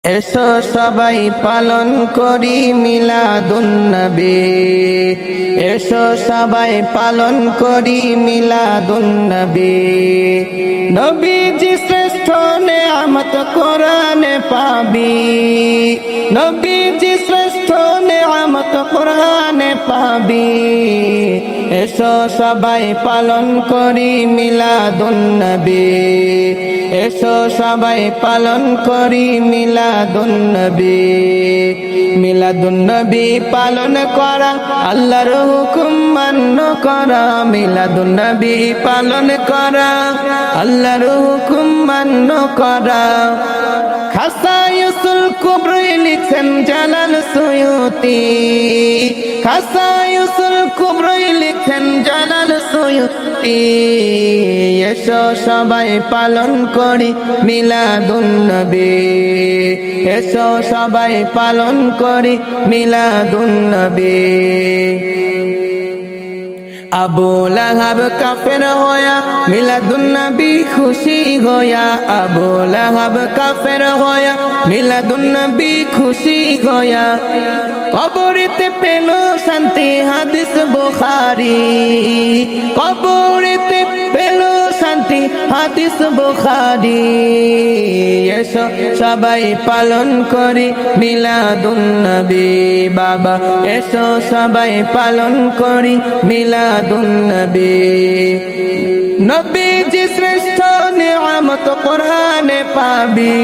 এসো সবাই পালন করি মিলাদুন নবী, এসো সবাই পালন করি মিলাদুন নবী। নবীজি শ্রেষ্ঠ নেয়ামত কোরআনে পাবি, নবীজি শ্রেষ্ঠ নেয়ামত কোরআনে পাবি। এসো সবাই পালন করি মিলাদুন নবী, এসো সবাই পালন করি মিলাদুন নবী। মিলাদুন নবী পালন করা আল্লাহর হুকুম মান্য করা, মিলাদুন নবী পালন করা আল্লাহর হুকুম মান্য করা। খাসায়ুসুল কুবরি লিখেন জালাল সুয়ুতি, খাসায়ুসুল কুবরি লিখেন জালাল সুয়ুতি। এসো সবাই পালন করি মিলাদুন নবী, এসো সবাই পালন করি মিলাদুন নবী। আবু লাহাব কাফের হয়া মিলাদুন নবী খুশি হয়া, আবু লাহাব কাফের হয়া মিলাদুন নবী খুশি হয়া। কবরেতে পেল শান্তি হাদিস বুখারী, কবরেতে পেল শান্তি হাদিস বুখারী। এসো সবাই পালন করি মিলাদুন নবী বাবা, এসো সবাই পালন করি মিলাদুন নবী। নবীজি শ্রেষ্ঠ নেয়ামত কোরআনে পাবি,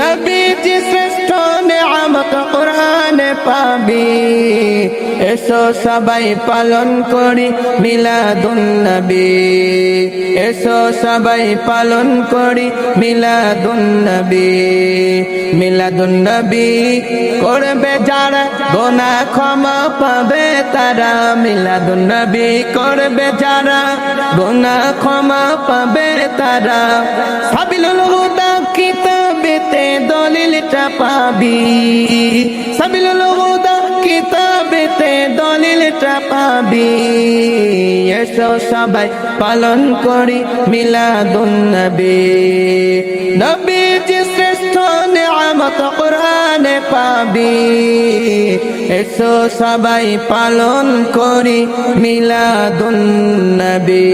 নবীজি শ্রেষ্ঠ নেয়ামত কোরআনে পাবি। এসো সবাই পালন করি মিলাদুন নবী, এসো সবাই পালন করি মিলাদুন নবী। মিলাদুন নবী করবে যারা গুনাহ ক্ষমা পাবে তারা, মিলাদুন নবী করবে যারা গুনাহ ক্ষমা পাবে তারা। সাবিলুল হুদা কিতাবেতে দলিলটা পাবি, সাবিলুল হুদা কিতাবেতে দলিলটা পাবি। এসো সবাই পালন করি মিলাদুন নবী, নবীজি শ্রেষ্ঠ নেয়ামত কোরআনে পাবি। এসো সবাই পালন করি মিলাদুন নবী।